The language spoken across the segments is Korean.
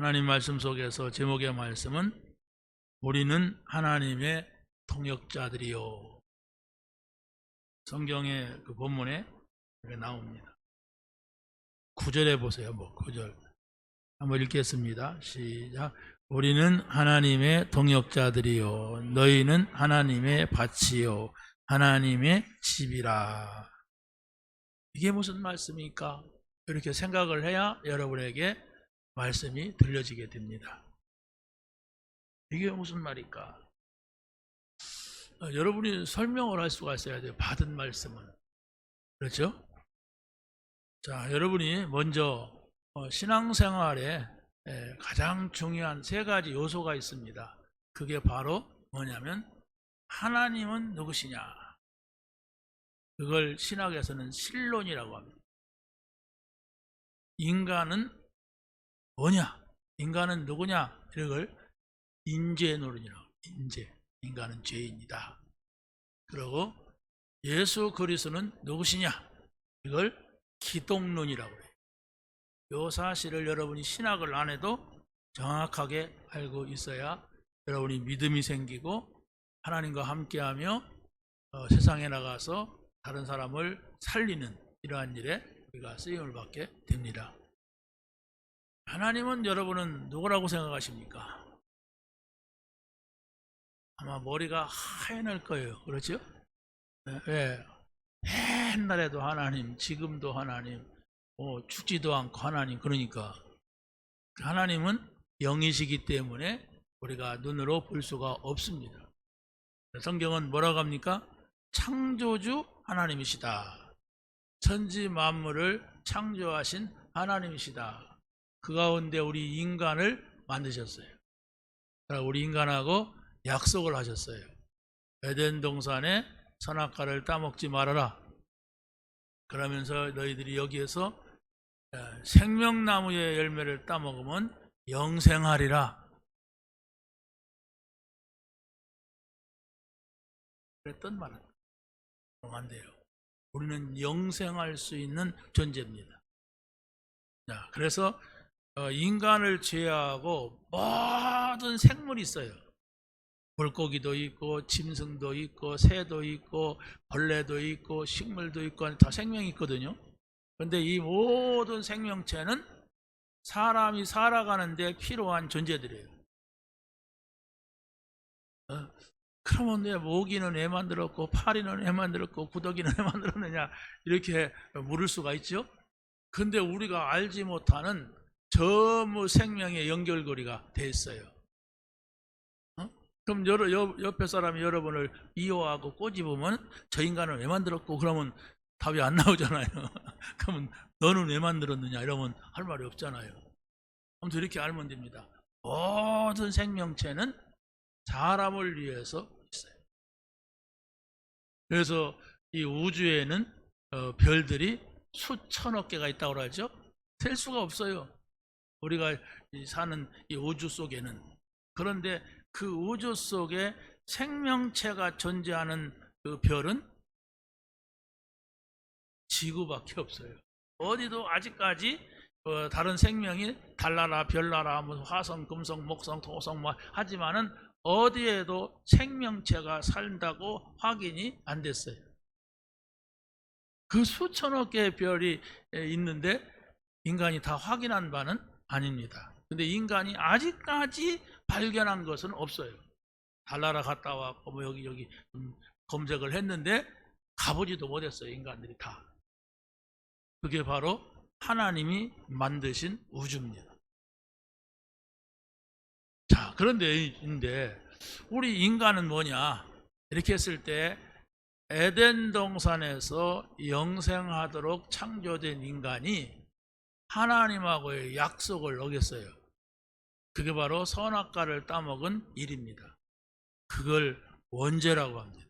하나님 말씀 속에서 제목의 말씀은 우리는 하나님의 동역자들이요. 성경의 그 본문에 이렇게 나옵니다. 9절에 보세요. 9절 한번 읽겠습니다. 시작. 우리는 하나님의 동역자들이요 너희는 하나님의 밭이요 하나님의 집이라. 이게 무슨 말씀입니까? 이렇게 생각을 해야 여러분에게 말씀이 들려지게 됩니다. 이게 무슨 말일까? 여러분이 설명을 할 수가 있어야 돼요. 받은 말씀은. 그렇죠? 자, 여러분이 먼저 신앙생활에 가장 중요한 세 가지 요소가 있습니다. 그게 바로 뭐냐면 하나님은 누구시냐? 그걸 신학에서는 신론이라고 합니다. 인간은 뭐냐? 인간은 누구냐? 이걸 인재노론이라고 합니다. 인간은 죄인이다. 그리고 예수 그리스도는 누구시냐? 이걸 기독론이라고 해요. 이 사실을 여러분이 신학을 안 해도 정확하게 알고 있어야 여러분이 믿음이 생기고 하나님과 함께하며 세상에 나가서 다른 사람을 살리는 이러한 일에 우리가 쓰임을 받게 됩니다. 하나님은 여러분은 누구라고 생각하십니까? 아마 머리가 하얘날 거예요. 그렇죠? 왜? 옛날에도 하나님, 지금도 하나님, 죽지도 않고 하나님. 그러니까 하나님은 영이시기 때문에 우리가 눈으로 볼 수가 없습니다. 성경은 뭐라고 합니까? 창조주 하나님이시다. 천지 만물을 창조하신 하나님이시다. 그 가운데 우리 인간을 만드셨어요. 우리 인간하고 약속을 하셨어요. 에덴 동산에 선악과를 따먹지 말아라. 그러면서 너희들이 여기에서 생명나무의 열매를 따먹으면 영생하리라. 그랬던 말은 안 돼요. 우리는 영생할 수 있는 존재입니다. 자, 그래서 인간을 제외하고 모든 생물이 있어요. 물고기도 있고 짐승도 있고 새도 있고 벌레도 있고 식물도 있고 다 생명이 있거든요. 그런데 이 모든 생명체는 사람이 살아가는데 필요한 존재들이에요. 그러면 왜 모기는 왜 만들었고 파리는 왜 만들었고 구더기는 왜 만들었느냐 이렇게 물을 수가 있죠. 근데 우리가 알지 못하는 전부 생명의 연결고리가 돼 있어요. 그럼 옆에 사람이 여러분을 미워하고 꼬집으면 저 인간을 왜 만들었고 그러면 답이 안 나오잖아요. 그러면 너는 왜 만들었느냐 이러면 할 말이 없잖아요. 아무튼 이렇게 알면 됩니다. 모든 생명체는 사람을 위해서 있어요. 그래서 이 우주에는 별들이 수천억 개가 있다고 하죠. 셀 수가 없어요. 우리가 사는 이 우주 속에는. 그런데 그 우주 속에 생명체가 존재하는 그 별은 지구밖에 없어요. 어디도 아직까지 다른 생명이 달나라, 별나라, 화성, 금성, 목성, 토성 하지만은 어디에도 생명체가 산다고 확인이 안 됐어요. 그 수천억 개의 별이 있는데 인간이 다 확인한 바는 아닙니다. 근데 인간이 아직까지 발견한 것은 없어요. 달나라 갔다 왔고 여기 검색을 했는데 가보지도 못했어요. 인간들이 다. 그게 바로 하나님이 만드신 우주입니다. 자, 그런데 우리 인간은 뭐냐? 이렇게 했을 때 에덴 동산에서 영생하도록 창조된 인간이 하나님하고의 약속을 어겼어요. 그게 바로 선악과를 따먹은 일입니다. 그걸 원죄라고 합니다.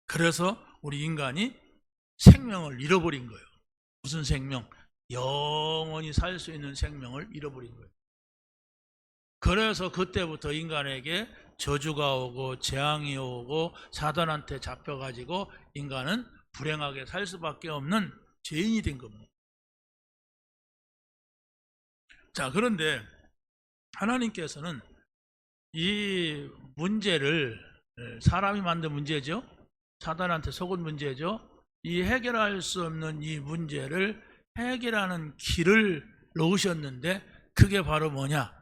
그래서 우리 인간이 생명을 잃어버린 거예요. 무슨 생명? 영원히 살 수 있는 생명을 잃어버린 거예요. 그래서 그때부터 인간에게 저주가 오고 재앙이 오고 사단한테 잡혀가지고 인간은 불행하게 살 수밖에 없는 죄인이 된 겁니다. 자, 그런데 하나님께서는 이 문제를, 사람이 만든 문제죠. 사단한테 속은 문제죠. 이 해결할 수 없는 이 문제를 해결하는 길을 놓으셨는데, 그게 바로 뭐냐?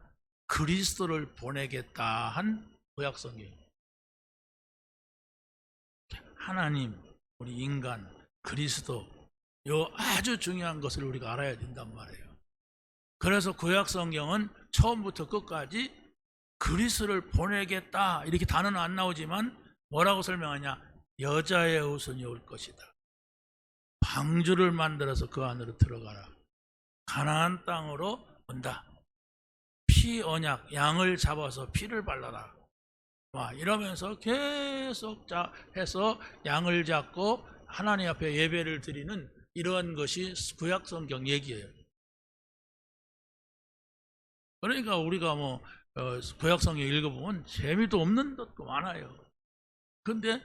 그리스도를 보내겠다 한 구약성경. 하나님, 우리 인간, 그리스도, 요 아주 중요한 것을 우리가 알아야 된단 말이에요. 그래서 구약성경은 처음부터 끝까지 그리스도를 보내겠다 이렇게 단어는 안 나오지만 뭐라고 설명하냐? 여자의 후손이 올 것이다. 방주를 만들어서 그 안으로 들어가라. 가나안 땅으로 온다. 피 언약, 양을 잡아서 피를 발라라. 이러면서 계속 해서 양을 잡고 하나님 앞에 예배를 드리는 이러한 것이 구약성경 얘기예요. 그러니까 우리가 구약성경 읽어보면 재미도 없는 것도 많아요. 근데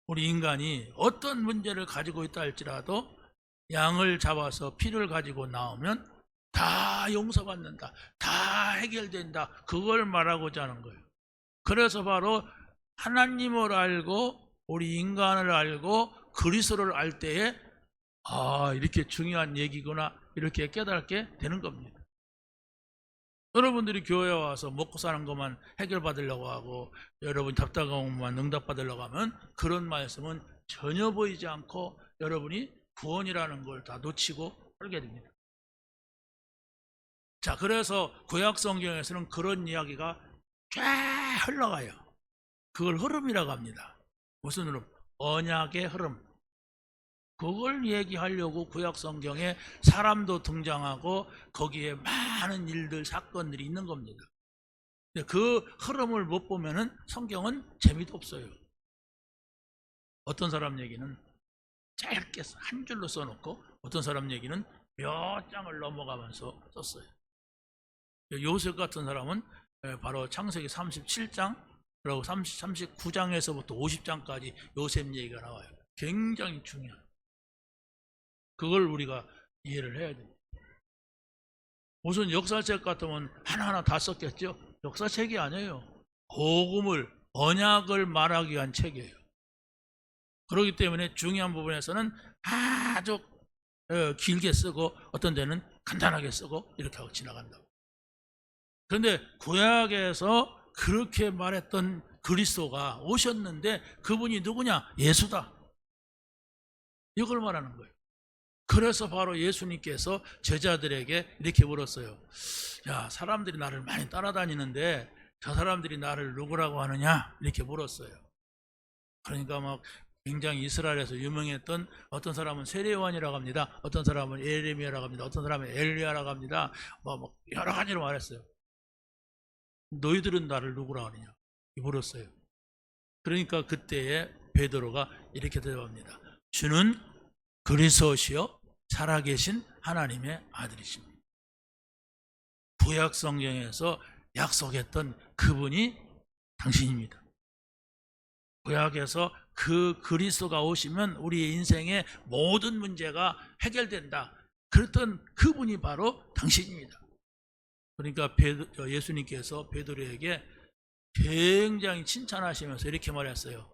우리 인간이 어떤 문제를 가지고 있다 할지라도 양을 잡아서 피를 가지고 나오면 다 용서받는다, 다 해결된다, 그걸 말하고자 하는 거예요. 그래서 바로 하나님을 알고 우리 인간을 알고 그리스도를 알 때에 이렇게 중요한 얘기구나 이렇게 깨닫게 되는 겁니다. 여러분들이 교회에 와서 먹고 사는 것만 해결받으려고 하고 여러분 답답한 것만 응답받으려고 하면 그런 말씀은 전혀 보이지 않고 여러분이 구원이라는 걸 다 놓치고 살게 됩니다. 자, 그래서 구약성경에서는 그런 이야기가 쫙 흘러가요. 그걸 흐름이라고 합니다. 무슨 흐름? 언약의 흐름. 그걸 얘기하려고 구약성경에 사람도 등장하고 거기에 많은 일들, 사건들이 있는 겁니다. 근데 그 흐름을 못 보면은 성경은 재미도 없어요. 어떤 사람 얘기는 짧게 한 줄로 써놓고 어떤 사람 얘기는 몇 장을 넘어가면서 썼어요. 요셉 같은 사람은 바로 창세기 37장 그리고 39장에서부터 50장까지 요셉 얘기가 나와요. 굉장히 중요한. 그걸 우리가 이해를 해야 됩니다. 무슨 역사책 같으면 하나하나 다 썼겠죠? 역사책이 아니에요. 복음을, 언약을 말하기 위한 책이에요. 그렇기 때문에 중요한 부분에서는 아주 길게 쓰고 어떤 데는 간단하게 쓰고 이렇게 하고 지나간다고. 그런데 구약에서 그렇게 말했던 그리스도가 오셨는데 그분이 누구냐? 예수다. 이걸 말하는 거예요. 그래서 바로 예수님께서 제자들에게 이렇게 물었어요. 야, 사람들이 나를 많이 따라다니는데 저 사람들이 나를 누구라고 하느냐? 이렇게 물었어요. 그러니까 막 굉장히 이스라엘에서 유명했던 어떤 사람은 세례요한이라고 합니다. 어떤 사람은 예레미야라고 합니다. 어떤 사람은 엘리야라고 합니다. 뭐 여러 가지로 말했어요. 너희들은 나를 누구라고 하느냐? 물었어요. 그러니까 그때에 베드로가 이렇게 대답합니다. 주는 그리스도시요 살아계신 하나님의 아들이십니다. 구약 성경에서 약속했던 그분이 당신입니다. 구약에서 그 그리스도가 오시면 우리의 인생의 모든 문제가 해결된다. 그랬던 그분이 바로 당신입니다. 그러니까 예수님께서 베드로에게 굉장히 칭찬하시면서 이렇게 말했어요.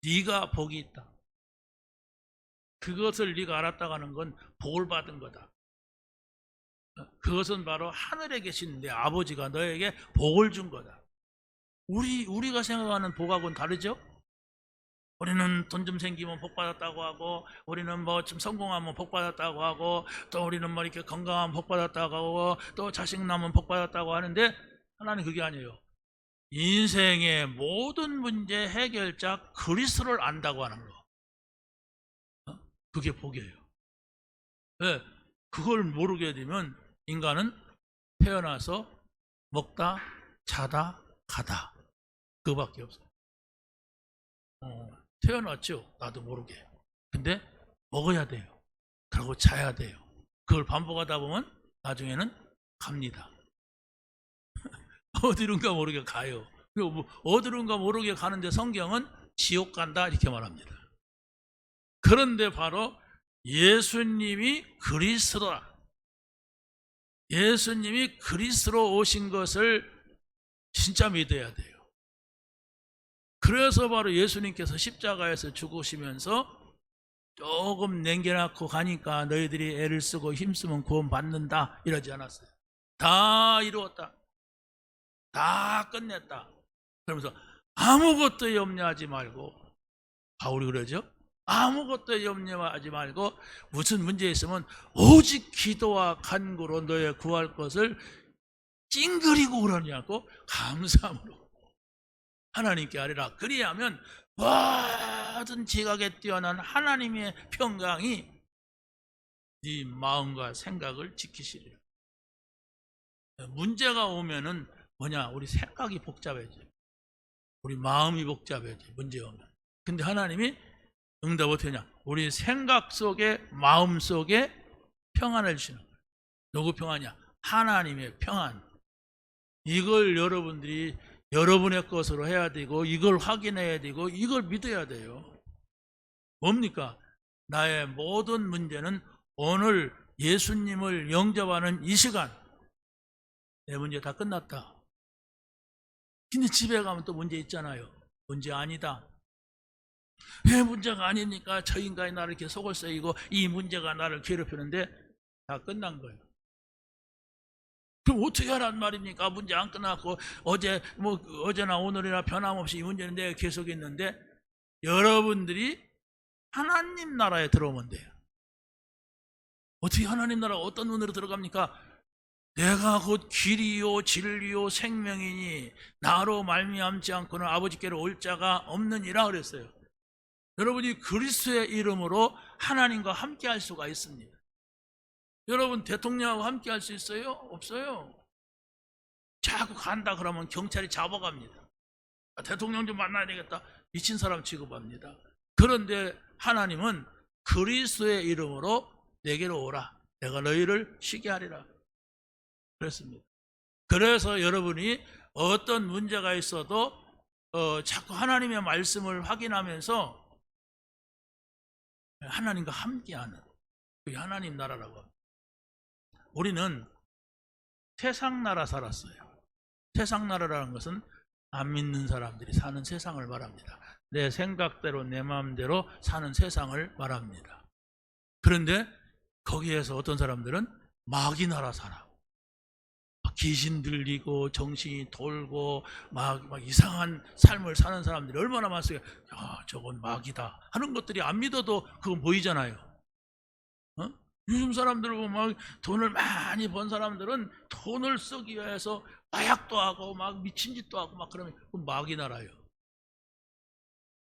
네가 복이 있다. 그것을 네가 알았다고 하는 건 복을 받은 거다. 그것은 바로 하늘에 계신 내 아버지가 너에게 복을 준 거다. 우리가 생각하는 복하고는 다르죠? 우리는 돈 좀 생기면 복 받았다고 하고, 우리는 뭐 좀 성공하면 복 받았다고 하고, 또 우리는 뭐 이렇게 건강하면 복 받았다고 하고, 또 자식 낳으면 복 받았다고 하는데, 하나님 그게 아니에요. 인생의 모든 문제 해결자 그리스도를 안다고 하는 거. 그게 복이에요. 왜? 그걸 모르게 되면 인간은 태어나서 먹다, 자다, 가다. 그거밖에 없어요. 태어났죠. 나도 모르게. 근데 먹어야 돼요. 그리고 자야 돼요. 그걸 반복하다 보면 나중에는 갑니다. 어디론가 모르게 가요. 어디론가 모르게 가는데 성경은 지옥 간다 이렇게 말합니다. 그런데 바로 예수님이 그리스도라. 예수님이 그리스도로 오신 것을 진짜 믿어야 돼요. 그래서 바로 예수님께서 십자가에서 죽으시면서 조금 남겨놓고 가니까 너희들이 애를 쓰고 힘쓰면 구원 받는다 이러지 않았어요. 다 이루었다, 다 끝냈다 그러면서 아무것도 염려하지 말고, 바울이 그러죠. 아무것도 염려하지 말고 무슨 문제 있으면 오직 기도와 간구로 너의 구할 것을 찡그리고 그러냐고 감사함으로 하나님께 아뢰라. 그리하면 모든 지각에 뛰어난 하나님의 평강이 네 마음과 생각을 지키시리라. 문제가 오면은 뭐냐? 우리 생각이 복잡해져, 우리 마음이 복잡해져, 문제가 오면. 근데 하나님이 응답 어떻게 하냐? 우리 생각 속에, 마음 속에 평안을 주시는 거예요. 누구 평안이냐? 하나님의 평안. 이걸 여러분들이 여러분의 것으로 해야 되고, 이걸 확인해야 되고, 이걸 믿어야 돼요. 뭡니까? 나의 모든 문제는 오늘 예수님을 영접하는 이 시간, 내 문제 다 끝났다. 근데 집에 가면 또 문제 있잖아요. 문제 아니다. 왜 문제가 아니니까 저 인간이 나를 이렇게 속을 썩이고 이 문제가 나를 괴롭히는데, 다 끝난 거예요. 그럼 어떻게 하란 말입니까? 문제 안 끝났고 어제나 오늘이나 변함없이 이 문제는 내가 계속 있는데, 여러분들이 하나님 나라에 들어오면 돼요. 어떻게 하나님 나라 어떤 눈으로 들어갑니까? 내가 곧 길이요 진리요 생명이니 나로 말미암지 않고는 아버지께로 올 자가 없느니라 그랬어요. 여러분이 그리스도의 이름으로 하나님과 함께 할 수가 있습니다. 여러분 대통령하고 함께 할 수 있어요? 없어요. 자꾸 간다 그러면 경찰이 잡아갑니다. 대통령 좀 만나야 되겠다, 미친 사람 취급합니다. 그런데 하나님은 그리스도의 이름으로 내게로 오라, 내가 너희를 쉬게 하리라 그랬습니다. 그래서 여러분이 어떤 문제가 있어도 자꾸 하나님의 말씀을 확인하면서 하나님과 함께하는, 그게 하나님 나라라고 합니다. 우리는 세상 나라 살았어요. 세상 나라라는 것은 안 믿는 사람들이 사는 세상을 말합니다. 내 생각대로 내 마음대로 사는 세상을 말합니다. 그런데 거기에서 어떤 사람들은 마귀 나라 살아. 귀신 들리고 정신이 돌고 막 이상한 삶을 사는 사람들이 얼마나 많았어요. 야, 저건 마귀다 하는 것들이 안 믿어도 그건 보이잖아요. 요즘 사람들 보면 막 돈을 많이 번 사람들은 돈을 쓰기 위해서 마약도 하고 막 미친 짓도 하고 막 그러면 그건 마귀 나라예요.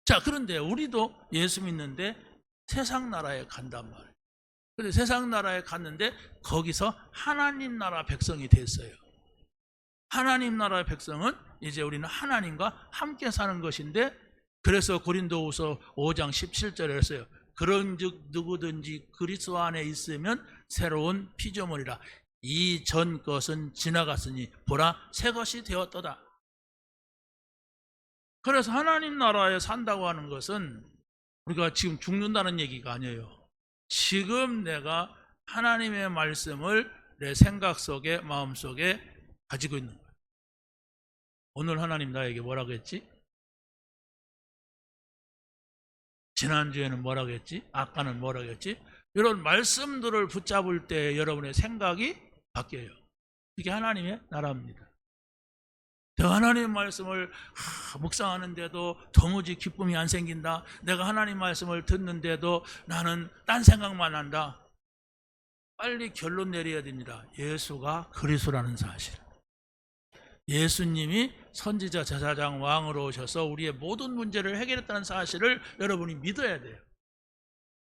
자, 그런데 우리도 예수 믿는데 세상 나라에 간단 말이에요. 근데 세상 나라에 갔는데 거기서 하나님 나라 백성이 됐어요. 하나님 나라의 백성은 이제 우리는 하나님과 함께 사는 것인데, 그래서 고린도후서 5장 17절에 했어요. 그런즉 누구든지 그리스도 안에 있으면 새로운 피조물이라. 이 전 것은 지나갔으니 보라 새 것이 되었도다. 그래서 하나님 나라에 산다고 하는 것은 우리가 지금 죽는다는 얘기가 아니에요. 지금 내가 하나님의 말씀을 내 생각 속에, 마음 속에 가지고 있는 거예요. 오늘 하나님 나에게 뭐라고 했지? 지난주에는 뭐라고 했지? 아까는 뭐라고 했지? 이런 말씀들을 붙잡을 때 여러분의 생각이 바뀌어요. 이게 하나님의 나라입니다. 내가 하나님 말씀을 묵상하는데도 도무지 기쁨이 안 생긴다. 내가 하나님 말씀을 듣는데도 나는 딴 생각만 한다. 빨리 결론 내려야 됩니다. 예수가 그리스도라는 사실. 예수님이 선지자, 제사장, 왕으로 오셔서 우리의 모든 문제를 해결했다는 사실을 여러분이 믿어야 돼요.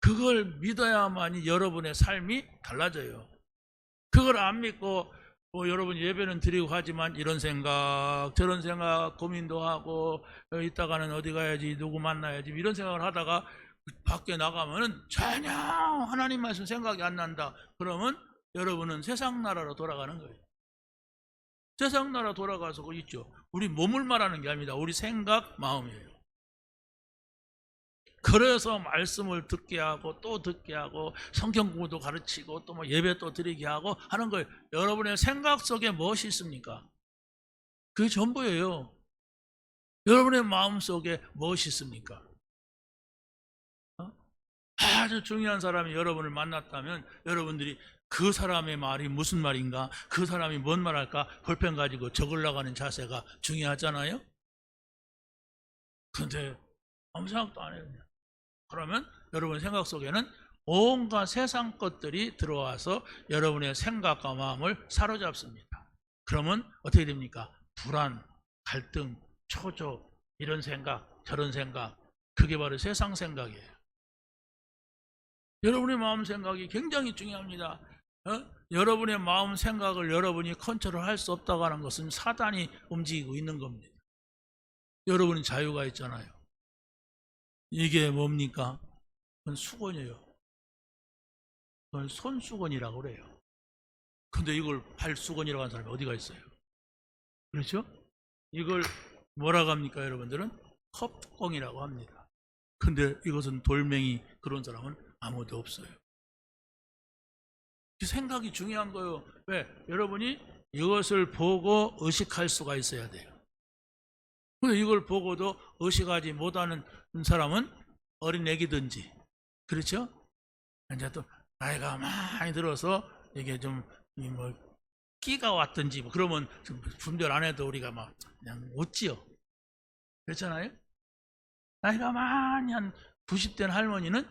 그걸 믿어야만이 여러분의 삶이 달라져요. 그걸 안 믿고 여러분 예배는 드리고 하지만 이런 생각 저런 생각 고민도 하고 이따가는 어디 가야지, 누구 만나야지, 이런 생각을 하다가 밖에 나가면 전혀 하나님 말씀 생각이 안 난다. 그러면 여러분은 세상 나라로 돌아가는 거예요. 세상 나라 돌아가서 있죠. 우리 몸을 말하는 게 아닙니다. 우리 생각, 마음이에요. 그래서 말씀을 듣게 하고 또 듣게 하고 성경 공부도 가르치고 또 뭐 예배 또 드리게 하고 하는 거예요. 여러분의 생각 속에 무엇이 있습니까? 그게 전부예요. 여러분의 마음 속에 무엇이 있습니까? 아주 중요한 사람이 여러분을 만났다면 여러분들이 그 사람의 말이 무슨 말인가, 그 사람이 뭔 말할까 볼펜 가지고 적으려고 하는 자세가 중요하잖아요. 그런데 아무 생각도 안 해요. 그러면 여러분 생각 속에는 온갖 세상 것들이 들어와서 여러분의 생각과 마음을 사로잡습니다. 그러면 어떻게 됩니까? 불안, 갈등, 초조, 이런 생각, 저런 생각, 그게 바로 세상 생각이에요. 여러분의 마음 생각이 굉장히 중요합니다. 여러분의 마음 생각을 여러분이 컨트롤할 수 없다고 하는 것은 사단이 움직이고 있는 겁니다. 여러분은 자유가 있잖아요. 이게 뭡니까? 그건 수건이에요. 그건 손수건이라고 그래요. 근데 이걸 발수건이라고 하는 사람이 어디가 있어요? 그렇죠? 이걸 뭐라고 합니까, 여러분들은? 컵뚜껑이라고 합니다. 근데 이것은 돌멩이, 그런 사람은 아무도 없어요. 생각이 중요한 거예요. 왜? 여러분이 이것을 보고 의식할 수가 있어야 돼요. 근데 이걸 보고도 의식하지 못하는 사람은 어린애기든지, 그렇죠? 이제 또 나이가 많이 들어서 이게 좀 뭐 끼가 왔든지 뭐 그러면 좀 분별 안 해도 우리가 막 그냥 웃지요. 그렇잖아요? 나이가 많이 한 90대 할머니는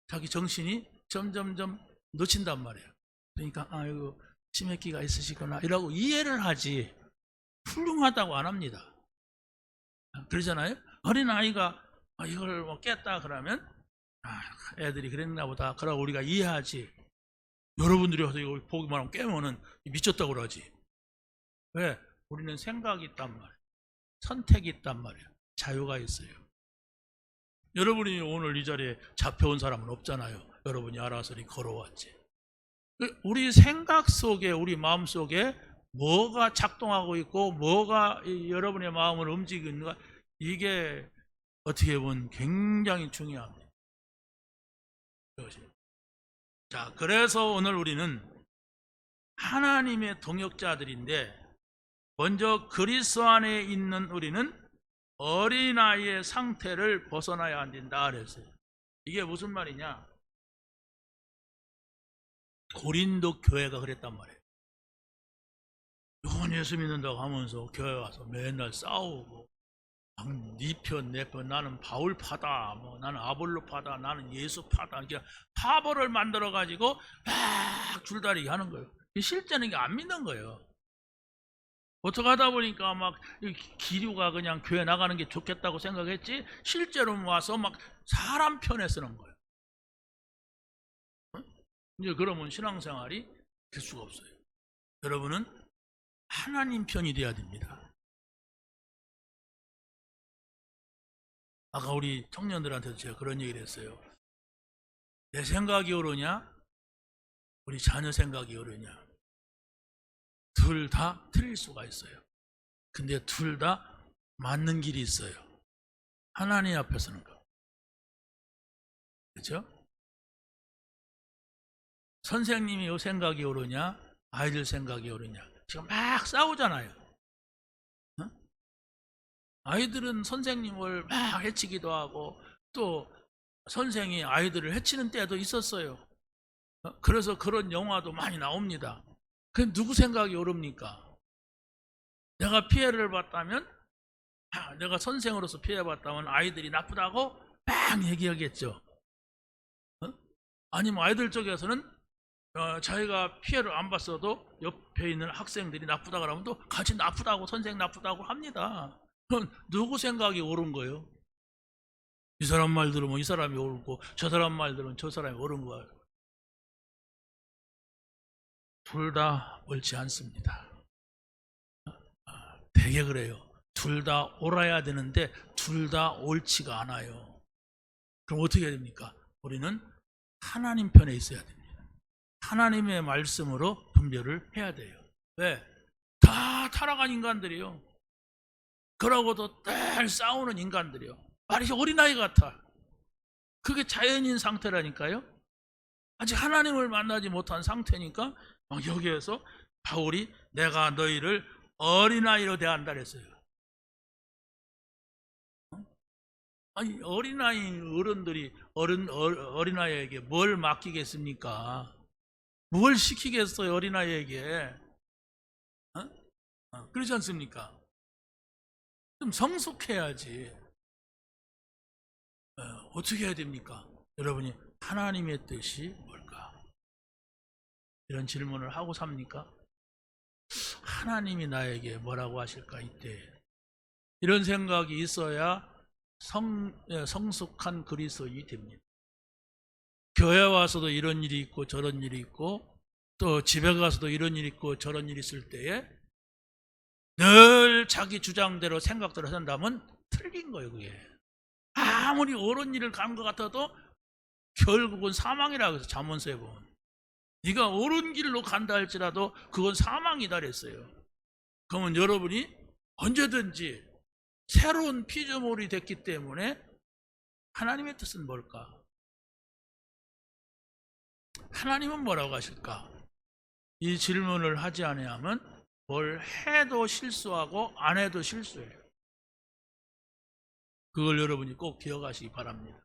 자기 정신이 점점점 놓친단 말이에요. 그러니까 아이고 치매기가 있으시구나 이라고 이해를 하지 훌륭하다고 안 합니다. 그러잖아요? 어린아이가 이걸 뭐 깼다 그러면 애들이 그랬나 보다 그러고 우리가 이해하지. 여러분들이 와서 이거 보기만 하면 깨면은 미쳤다고 그러지. 왜? 우리는 생각이 있단 말이에요. 선택이 있단 말이에요. 자유가 있어요. 여러분이 오늘 이 자리에 잡혀온 사람은 없잖아요. 여러분이 알아서 걸어왔지. 우리 생각 속에, 우리 마음 속에 뭐가 작동하고 있고 뭐가 여러분의 마음을 움직이고 있는가, 이게 어떻게 보면 굉장히 중요합니다. 자, 그래서 오늘 우리는 하나님의 동역자들인데 먼저 그리스도 안에 있는 우리는 어린아이의 상태를 벗어나야 안 된다 그랬어요. 이게 무슨 말이냐? 고린도 교회가 그랬단 말이에요. 영원 예수 믿는다고 하면서 교회 와서 맨날 싸우고 네 편, 내 편, 나는 바울파다, 뭐 나는 아볼로파다, 나는 예수파다, 이렇게 파벌을 만들어 가지고 막 줄다리기 하는 거예요. 실제는 이게 안 믿는 거예요. 어떻게 하다 보니까 막 기류가 그냥 교회 나가는 게 좋겠다고 생각했지 실제로 와서 막 사람 편에 쓰는 거예요. 이제 그러면 신앙생활이 될 수가 없어요. 여러분은 하나님 편이 돼야 됩니다. 아까 우리 청년들한테도 제가 그런 얘기를 했어요. 내 생각이 옳으냐? 우리 자녀 생각이 옳으냐? 둘 다 틀릴 수가 있어요. 근데 둘 다 맞는 길이 있어요. 하나님 앞에서는. 그렇죠? 선생님이 요 생각이 옳으냐? 아이들 생각이 옳으냐? 지금 막 싸우잖아요. 아이들은 선생님을 막 해치기도 하고 또 선생이 아이들을 해치는 때도 있었어요. 그래서 그런 영화도 많이 나옵니다. 그럼 누구 생각이 옳습니까? 내가 피해를 봤다면, 내가 선생으로서 피해봤다면 아이들이 나쁘다고 막 얘기하겠죠. 아니면 아이들 쪽에서는 자기가 피해를 안 봤어도 옆에 있는 학생들이 나쁘다 그러면 또 같이 나쁘다고, 선생 나쁘다고 합니다. 그럼 누구 생각이 옳은 거예요? 이 사람 말 들으면 이 사람이 옳고 저 사람 말 들으면 저 사람이 옳은 거예요. 둘 다 옳지 않습니다. 되게 그래요. 둘 다 옳아야 되는데 둘 다 옳지가 않아요. 그럼 어떻게 해야 됩니까? 우리는 하나님 편에 있어야 됩니다. 하나님의 말씀으로 분별을 해야 돼요. 왜? 다 타락한 인간들이요. 그러고도 늘 싸우는 인간들이요. 말이 어린아이 같아. 그게 자연인 상태라니까요. 아직 하나님을 만나지 못한 상태니까 여기에서 바울이 내가 너희를 어린아이로 대한다 그랬어요. 아니 어린아이 어른들이 어린아이에게 뭘 맡기겠습니까? 뭘 시키겠어요 어린아이에게? 그렇지 않습니까? 좀 성숙해야지. 어떻게 해야 됩니까? 여러분이 하나님의 뜻이 뭘까? 이런 질문을 하고 삽니까? 하나님이 나에게 뭐라고 하실까 이때? 이런 생각이 있어야 성숙한 그리스도인이 됩니다. 교회 와서도 이런 일이 있고 저런 일이 있고 또 집에 가서도 이런 일이 있고 저런 일이 있을 때에 늘 자기 주장대로 생각대로 산다면 틀린 거예요. 그게 아무리 옳은 일을 간 것 같아도 결국은 사망이라고 해서 잠언서에 보면 네가 옳은 길로 간다 할지라도 그건 사망이다 그랬어요. 그러면 여러분이 언제든지 새로운 피조물이 됐기 때문에 하나님의 뜻은 뭘까? 하나님은 뭐라고 하실까? 이 질문을 하지 아니하면 뭘 해도 실수하고 안 해도 실수해요. 그걸 여러분이 꼭 기억하시기 바랍니다.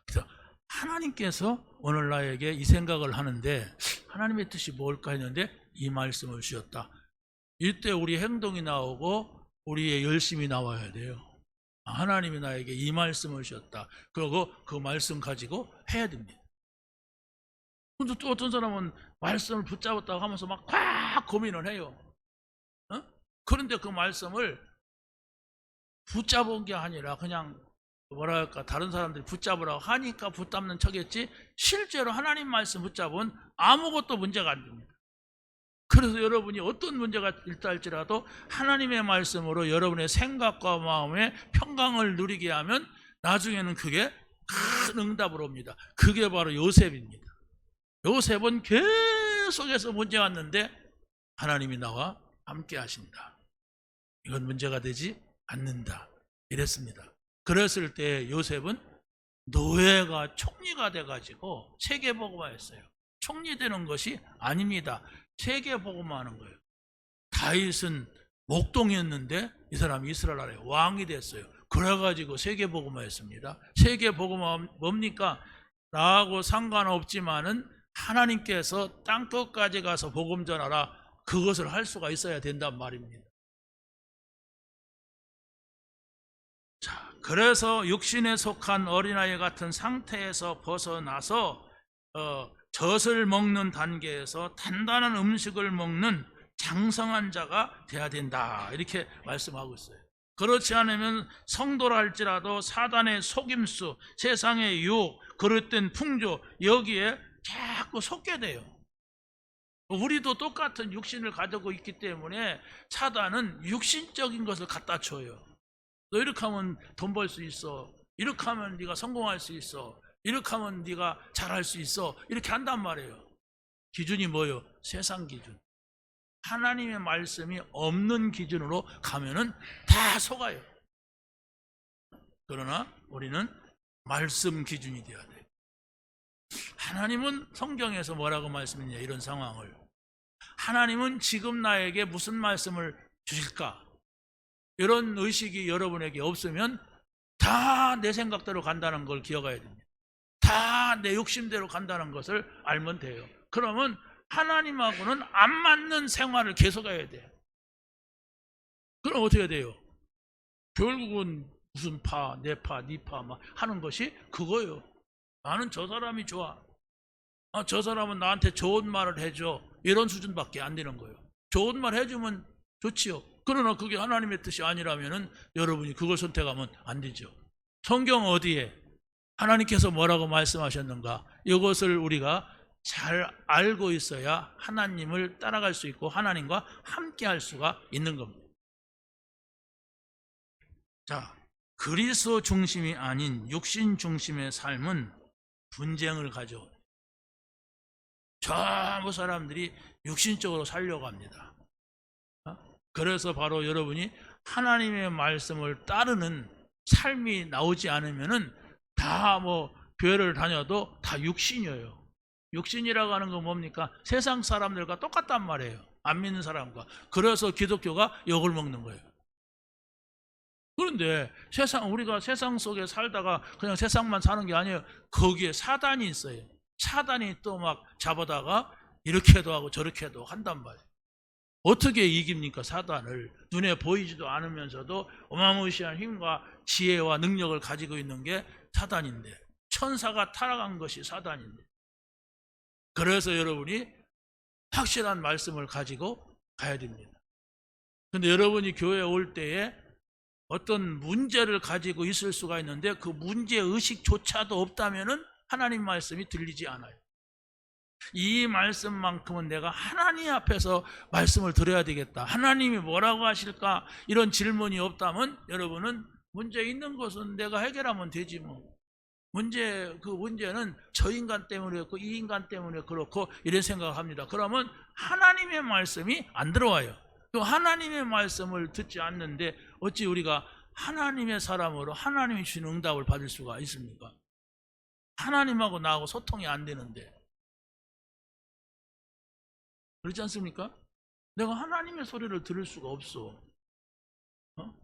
그래서 하나님께서 오늘 나에게 이 생각을 하는데 하나님의 뜻이 뭘까 했는데 이 말씀을 주셨다. 이때 우리 행동이 나오고 우리의 열심이 나와야 돼요. 하나님이 나에게 이 말씀을 주셨다. 그리고 그 말씀 가지고 해야 됩니다. 근데 또 어떤 사람은 말씀을 붙잡았다고 하면서 막 고민을 해요. 그런데 그 말씀을 붙잡은 게 아니라 그냥 뭐랄까 다른 사람들이 붙잡으라고 하니까 붙잡는 척했지 실제로 하나님 말씀 붙잡은 아무것도 문제가 안 됩니다. 그래서 여러분이 어떤 문제가 있다 할지라도 하나님의 말씀으로 여러분의 생각과 마음의 평강을 누리게 하면 나중에는 그게 큰 응답으로 옵니다. 그게 바로 요셉입니다. 요셉은 계속해서 문제 왔는데 하나님이 나와 함께 하신다. 이건 문제가 되지 않는다. 이랬습니다. 그랬을 때 요셉은 노예가 총리가 돼가지고 세계복음화했어요. 총리 되는 것이 아닙니다. 세계복음화하는 거예요. 다윗은 목동이었는데 이 사람이 이스라엘 나라의 왕이 됐어요. 그래가지고 세계복음화했습니다. 세계복음화 뭡니까? 나하고 상관없지만은 하나님께서 땅끝까지 가서 복음 전하라. 그것을 할 수가 있어야 된단 말입니다. 자, 그래서 육신에 속한 어린아이 같은 상태에서 벗어나서 젖을 먹는 단계에서 단단한 음식을 먹는 장성한 자가 돼야 된다. 이렇게 말씀하고 있어요. 그렇지 않으면 성도라 할지라도 사단의 속임수, 세상의 유혹, 그릇된 풍조 여기에 자꾸 속게 돼요. 우리도 똑같은 육신을 가지고 있기 때문에 사단은 육신적인 것을 갖다 줘요. 너 이렇게 하면 돈 벌 수 있어. 이렇게 하면 네가 성공할 수 있어. 이렇게 하면 네가 잘할 수 있어. 이렇게 한단 말이에요. 기준이 뭐예요? 세상 기준. 하나님의 말씀이 없는 기준으로 가면은 다 속아요. 그러나 우리는 말씀 기준이 되어야 돼요. 하나님은 성경에서 뭐라고 말씀했냐 이런 상황을. 하나님은 지금 나에게 무슨 말씀을 주실까? 이런 의식이 여러분에게 없으면 다 내 생각대로 간다는 걸 기억해야 됩니다. 다 내 욕심대로 간다는 것을 알면 돼요. 그러면 하나님하고는 안 맞는 생활을 계속해야 돼요. 그럼 어떻게 돼요? 결국은 무슨 파, 내 파, 네 파 막 하는 것이 그거예요. 나는 저 사람이 좋아. 저 사람은 나한테 좋은 말을 해줘. 이런 수준밖에 안 되는 거예요. 좋은 말 해주면 좋지요. 그러나 그게 하나님의 뜻이 아니라면은 여러분이 그걸 선택하면 안 되죠. 성경 어디에 하나님께서 뭐라고 말씀하셨는가? 이것을 우리가 잘 알고 있어야 하나님을 따라갈 수 있고 하나님과 함께 할 수가 있는 겁니다. 자, 그리스도 중심이 아닌 육신 중심의 삶은 분쟁을 가져옵니다. 전부 사람들이 육신적으로 살려고 합니다. 그래서 바로 여러분이 하나님의 말씀을 따르는 삶이 나오지 않으면은 다 뭐 교회를 다녀도 다 육신이에요. 육신이라고 하는 건 뭡니까? 세상 사람들과 똑같단 말이에요. 안 믿는 사람과. 그래서 기독교가 욕을 먹는 거예요. 그런데 우리가 세상 속에 살다가 그냥 세상만 사는 게 아니에요. 거기에 사단이 있어요. 사단이 또 막 잡아다가 이렇게도 하고 저렇게도 한단 말이에요. 어떻게 이깁니까? 사단을. 눈에 보이지도 않으면서도 어마무시한 힘과 지혜와 능력을 가지고 있는 게 사단인데, 천사가 타락한 것이 사단인데. 그래서 여러분이 확실한 말씀을 가지고 가야 됩니다. 근데 여러분이 교회에 올 때에 어떤 문제를 가지고 있을 수가 있는데 그 문제의식조차도 없다면은 하나님 말씀이 들리지 않아요. 이 말씀만큼은 내가 하나님 앞에서 말씀을 드려야 되겠다. 하나님이 뭐라고 하실까? 이런 질문이 없다면 여러분은 문제 있는 것은 내가 해결하면 되지 뭐. 그 문제는 저 인간 때문에 그렇고 이 인간 때문에 그렇고 이런 생각을 합니다. 그러면 하나님의 말씀이 안 들어와요. 또 하나님의 말씀을 듣지 않는데 어찌 우리가 하나님의 사람으로 하나님이 주신 응답을 받을 수가 있습니까? 하나님하고 나하고 소통이 안 되는데. 그렇지 않습니까? 내가 하나님의 소리를 들을 수가 없어.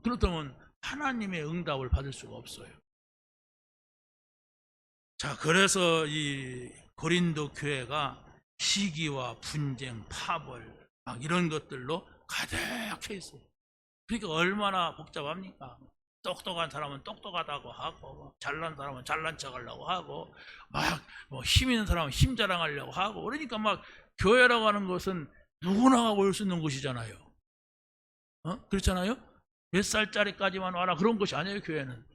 그렇다면 하나님의 응답을 받을 수가 없어요. 자, 그래서 이 고린도 교회가 시기와 분쟁, 파벌 막 이런 것들로 가득해 있어요. 그러니까 얼마나 복잡합니까? 똑똑한 사람은 똑똑하다고 하고, 잘난 사람은 잘난 척하려고 하고, 막 뭐 힘 있는 사람은 힘 자랑하려고 하고, 그러니까 막 교회라고 하는 것은 누구나 올 수 있는 곳이잖아요. 그렇잖아요? 몇 살짜리까지만 와라 그런 것이 아니에요. 교회는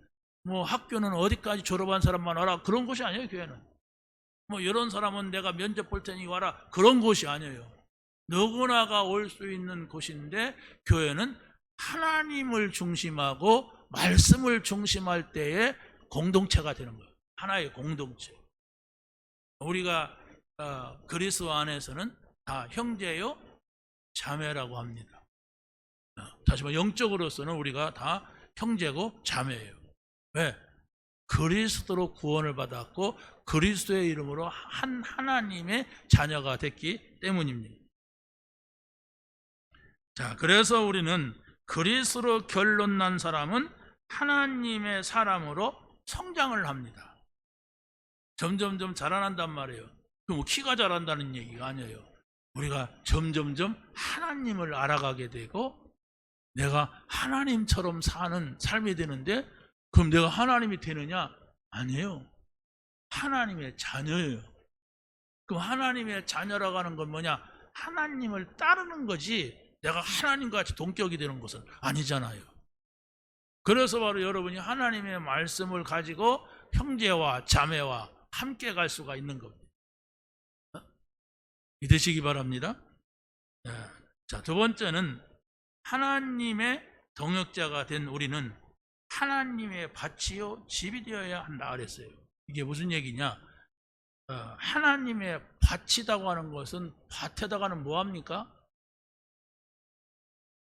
뭐 학교는 어디까지 졸업한 사람만 와라 그런 곳이 아니에요. 교회는 뭐 이런 사람은 내가 면접 볼 테니 와라 그런 곳이 아니에요. 누구나가 올 수 있는 곳인데, 교회는 하나님을 중심하고 말씀을 중심할 때에 공동체가 되는 거예요. 하나의 공동체. 우리가 그리스도 안에서는 다 형제요 자매라고 합니다. 다시 말해 영적으로서는 우리가 다 형제고 자매예요. 왜? 그리스도로 구원을 받았고 그리스도의 이름으로 한 하나님의 자녀가 됐기 때문입니다. 자, 그래서 우리는 그리스도로 결론 난 사람은 하나님의 사람으로 성장을 합니다. 점점점 자라난단 말이에요. 뭐 키가 자란다는 얘기가 아니에요. 우리가 점점점 하나님을 알아가게 되고 내가 하나님처럼 사는 삶이 되는데, 그럼 내가 하나님이 되느냐? 아니에요. 하나님의 자녀예요. 그럼 하나님의 자녀라고 하는 건 뭐냐? 하나님을 따르는 거지 내가 하나님과 같이 동격이 되는 것은 아니잖아요. 그래서 바로 여러분이 하나님의 말씀을 가지고 형제와 자매와 함께 갈 수가 있는 겁니다. 믿으시기 바랍니다. 자, 두 번째는 하나님의 동역자가 된 우리는 하나님의 밭이요 집이 되어야 한다 그랬어요. 이게 무슨 얘기냐? 하나님의 밭이라고 하는 것은 밭에다가는 뭐합니까?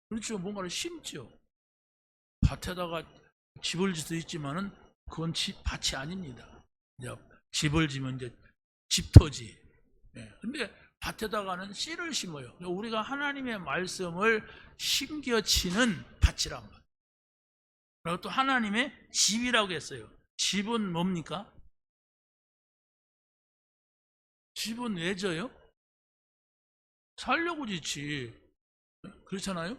그렇죠. 뭔가를 심죠. 밭에다가 집을 질 수 있지만은 그건 밭이 아닙니다. 이제 집을 지면 이제 집터지. 근데 밭에다가는 씨를 심어요. 우리가 하나님의 말씀을 심겨치는 밭이란 말이에요. 그리고 또 하나님의 집이라고 했어요. 집은 뭡니까? 집은 왜 져요? 살려고 짓지. 그렇잖아요?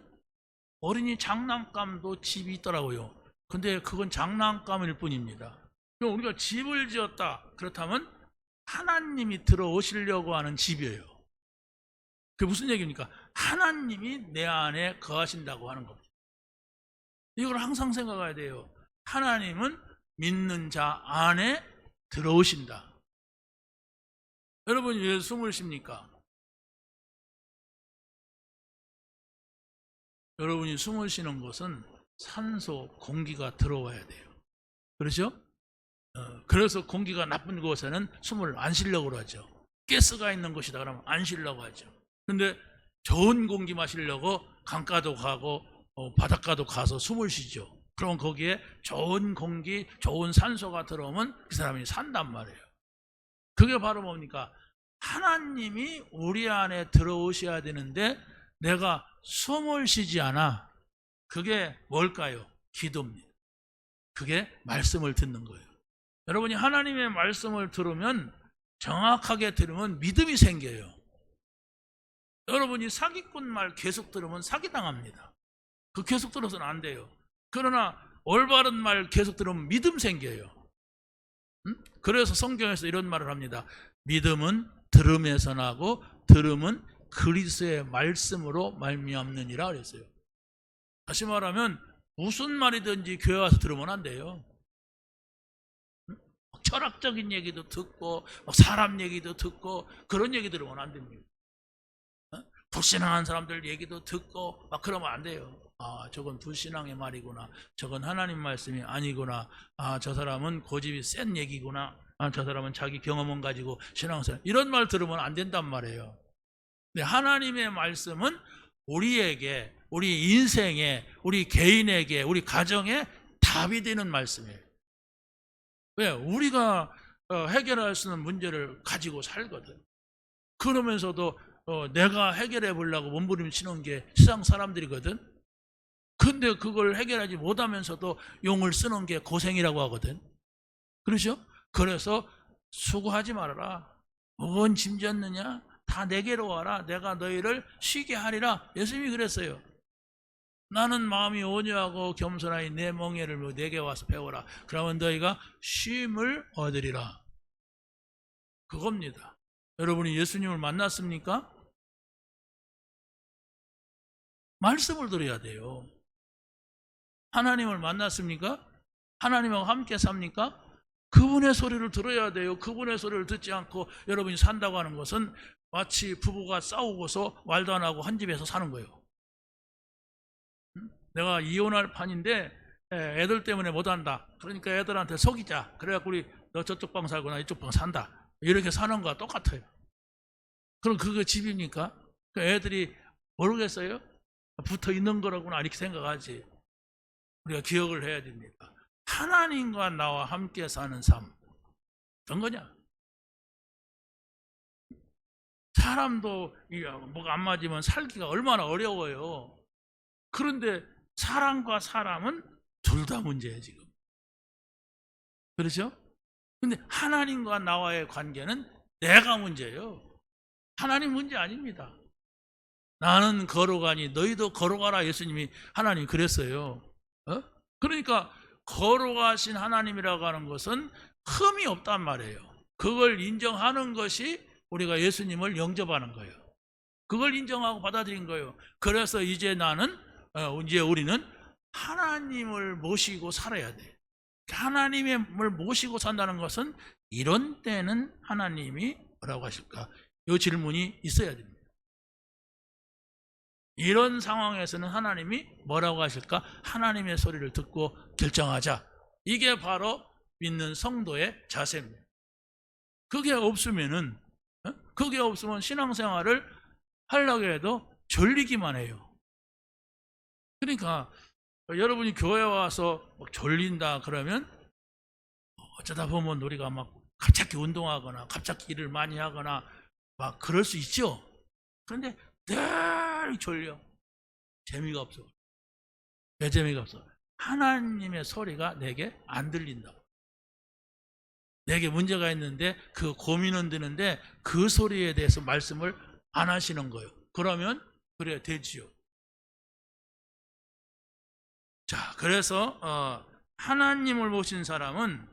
어린이 장난감도 집이 있더라고요. 근데 그건 장난감일 뿐입니다. 그럼 우리가 집을 지었다. 그렇다면 하나님이 들어오시려고 하는 집이에요. 그게 무슨 얘기입니까? 하나님이 내 안에 거하신다고 하는 겁니다. 이걸 항상 생각해야 돼요. 하나님은 믿는 자 안에 들어오신다. 여러분이 왜 숨을 쉽니까? 여러분이 숨을 쉬는 것은 산소, 공기가 들어와야 돼요. 그렇죠? 그래서 공기가 나쁜 곳에는 숨을 안 쉬려고 하죠. 가스가 있는 곳이다 그러면 안 쉬려고 하죠. 근데 좋은 공기 마시려고 강가도 가고 바닷가도 가서 숨을 쉬죠. 그럼 거기에 좋은 공기, 좋은 산소가 들어오면 그 사람이 산단 말이에요. 그게 바로 뭡니까? 하나님이 우리 안에 들어오셔야 되는데 내가 숨을 쉬지 않아. 그게 뭘까요? 기도입니다. 그게 말씀을 듣는 거예요. 여러분이 하나님의 말씀을 들으면, 정확하게 들으면 믿음이 생겨요. 여러분이 사기꾼 말 계속 들으면 사기당합니다. 그 계속 들어서는 안 돼요. 그러나 올바른 말 계속 들으면 믿음 생겨요. 그래서 성경에서 이런 말을 합니다. 믿음은 들음에서 나고 들음은 그리스도의 말씀으로 말미암느니라 그랬어요. 다시 말하면 무슨 말이든지 교회 와서 들으면 안 돼요. 철학적인 얘기도 듣고 사람 얘기도 듣고 그런 얘기 들으면 안 됩니다. 불신앙한 사람들 얘기도 듣고 막 그러면 안 돼요. 아, 저건 불신앙의 말이구나. 저건 하나님 말씀이 아니구나. 아, 저 사람은 고집이 센 얘기구나. 아, 저 사람은 자기 경험을 가지고 신앙생활, 이런 말 들으면 안 된단 말이에요. 근데 하나님의 말씀은 우리에게, 우리 인생에, 우리 개인에게, 우리 가정에 답이 되는 말씀이에요. 왜? 우리가 해결할 수 있는 문제를 가지고 살거든. 그러면서도 내가 해결해 보려고 몸부림치는 게 세상 사람들이거든. 근데 그걸 해결하지 못하면서도 용을 쓰는 게 고생이라고 하거든. 그렇죠? 그래서 수고하지 말아라. 뭔 짐졌느냐? 다 내게로 와라. 내가 너희를 쉬게 하리라. 예수님이 그랬어요. 나는 마음이 온유하고 겸손하니 내 멍에를 내게 와서 배워라. 그러면 너희가 쉼을 얻으리라. 그겁니다. 여러분이 예수님을 만났습니까? 말씀을 들어야 돼요. 하나님을 만났습니까? 하나님하고 함께 삽니까? 그분의 소리를 들어야 돼요. 그분의 소리를 듣지 않고 여러분이 산다고 하는 것은 마치 부부가 싸우고서 말도 안 하고 한 집에서 사는 거예요. 내가 이혼할 판인데 애들 때문에 못한다. 그러니까 애들한테 속이자. 그래갖고 우리 너 저쪽 방 살고 나 이쪽 방 산다. 이렇게 사는 거와 똑같아요. 그럼 그거 집입니까? 애들이 모르겠어요? 붙어 있는 거라고나 이렇게 생각하지. 우리가 기억을 해야 됩니다. 하나님과 나와 함께 사는 삶. 어떤 거냐? 사람도 뭐가 안 맞으면 살기가 얼마나 어려워요. 그런데 사람과 사람은 둘 다 문제예요, 지금. 그렇죠? 근데 하나님과 나와의 관계는 내가 문제예요. 하나님 문제 아닙니다. 나는 걸어가니 너희도 걸어가라. 예수님이, 하나님이 그랬어요. 그러니까 걸어가신 하나님이라고 하는 것은 흠이 없단 말이에요. 그걸 인정하는 것이 우리가 예수님을 영접하는 거예요. 그걸 인정하고 받아들인 거예요. 그래서 이제 우리는 하나님을 모시고 살아야 돼. 하나님을 모시고 산다는 것은 이런 때는 하나님이 뭐라고 하실까? 이 질문이 있어야 됩니다. 이런 상황에서는 하나님이 뭐라고 하실까? 하나님의 소리를 듣고 결정하자. 이게 바로 믿는 성도의 자세입니다. 그게 없으면 신앙생활을 하려고 해도 졸리기만 해요. 그러니까 여러분이 교회 와서 막 졸린다 그러면 어쩌다 보면 우리가 막 갑자기 운동하거나 갑자기 일을 많이 하거나 막 그럴 수 있죠. 그런데 늘 졸려. 재미가 없어. 왜 재미가 없어? 하나님의 소리가 내게 안 들린다. 내게 문제가 있는데 그 고민은 드는데 그 소리에 대해서 말씀을 안 하시는 거예요. 그러면 그래 되지요. 자, 그래서 하나님을 모신 사람은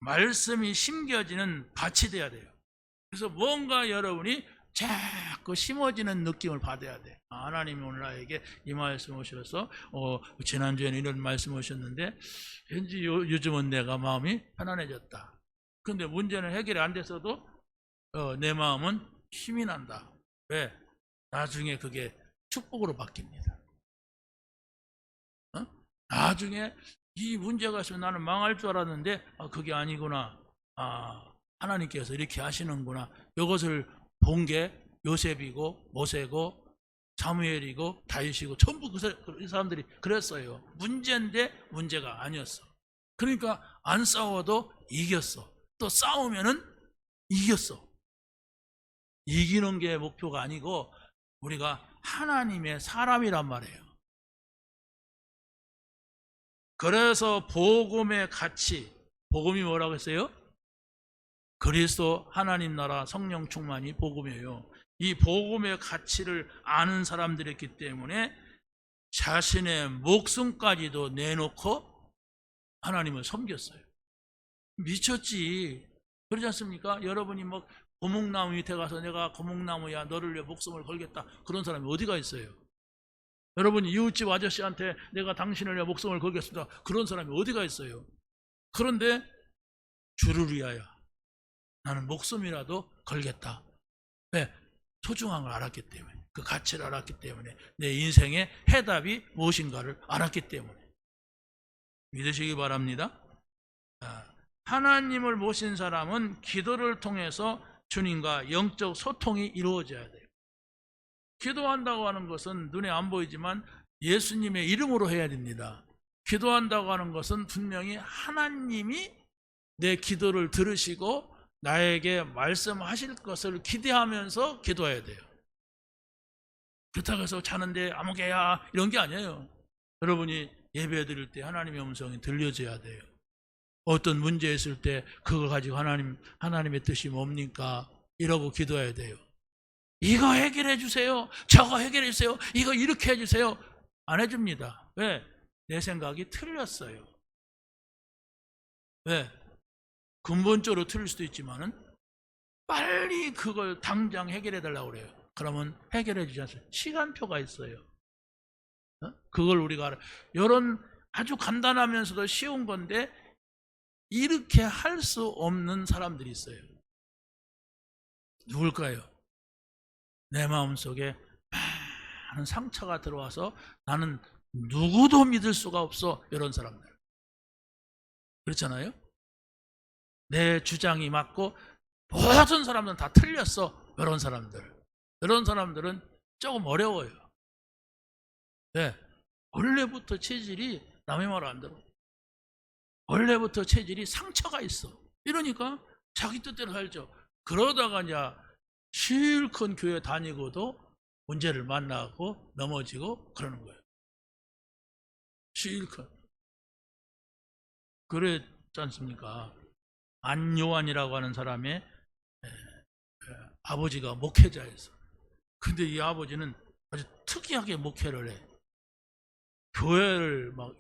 말씀이 심겨지는 밭이 돼야 돼요. 그래서 뭔가 여러분이 자꾸 심어지는 느낌을 받아야 돼. 하나님이 오늘 나에게 이 말씀 오셔서 지난주에는 이런 말씀 오셨는데 왠지 요즘은 내가 마음이 편안해졌다. 그런데 문제는 해결이 안 됐어도 내 마음은 힘이 난다. 왜? 나중에 그게 축복으로 바뀝니다. 나중에 이 문제가 있으면 나는 망할 줄 알았는데 그게 아니구나. 하나님께서 이렇게 하시는구나. 이것을 본 게 요셉이고 모세고 사무엘이고 다윗이고 전부 그 사람들이 그랬어요. 문제인데 문제가 아니었어. 그러니까 안 싸워도 이겼어. 또 싸우면은 이겼어. 이기는 게 목표가 아니고 우리가 하나님의 사람이란 말이에요. 그래서 복음의 가치, 복음이 뭐라고 했어요? 그리스도 하나님 나라 성령 충만이 복음이에요. 이 복음의 가치를 아는 사람들이었기 때문에 자신의 목숨까지도 내놓고 하나님을 섬겼어요. 미쳤지. 그러지 않습니까? 여러분이 뭐 고목나무 밑에 가서 내가 고목나무야 너를 위해 목숨을 걸겠다 그런 사람이 어디가 있어요? 여러분이 이웃집 아저씨한테 내가 당신을 위해 목숨을 걸겠습니다 그런 사람이 어디가 있어요? 그런데 주를 위하여 나는 목숨이라도 걸겠다. 왜? 소중한 걸 알았기 때문에, 그 가치를 알았기 때문에, 내 인생의 해답이 무엇인가를 알았기 때문에. 믿으시기 바랍니다. 하나님을 모신 사람은 기도를 통해서 주님과 영적 소통이 이루어져야 돼요. 기도한다고 하는 것은 눈에 안 보이지만 예수님의 이름으로 해야 됩니다. 기도한다고 하는 것은 분명히 하나님이 내 기도를 들으시고 나에게 말씀하실 것을 기대하면서 기도해야 돼요. 그렇다고 해서 자는데 아무개야 이런 게 아니에요. 여러분이 예배 드릴 때 하나님의 음성이 들려져야 돼요. 어떤 문제 있을 때 그거 가지고 하나님의 뜻이 뭡니까? 이러고 기도해야 돼요. 이거 해결해 주세요. 저거 해결해 주세요. 이거 이렇게 해 주세요. 안 해줍니다. 왜? 내 생각이 틀렸어요. 왜? 근본적으로 틀릴 수도 있지만은 빨리 그걸 당장 해결해 달라고 그래요. 그러면 해결해 주지 않습니다. 시간표가 있어요. 그걸 우리가 알아요. 이런 아주 간단하면서도 쉬운 건데 이렇게 할 수 없는 사람들이 있어요. 누굴까요? 내 마음속에 많은 상처가 들어와서 나는 누구도 믿을 수가 없어. 이런 사람들. 그렇잖아요? 내 주장이 맞고 모든 사람들은 다 틀렸어. 이런 사람들. 이런 사람들은 조금 어려워요. 네. 원래부터 체질이 남의 말 안 들어. 원래부터 체질이 상처가 있어. 이러니까 자기 뜻대로 살죠. 그러다가 이제 실컷 교회 다니고도 문제를 만나고 넘어지고 그러는 거예요. 실컷. 그랬지 않습니까? 안요한이라고 하는 사람의 아버지가 목회자였어. 근데 이 아버지는 아주 특이하게 목회를 해. 교회를 막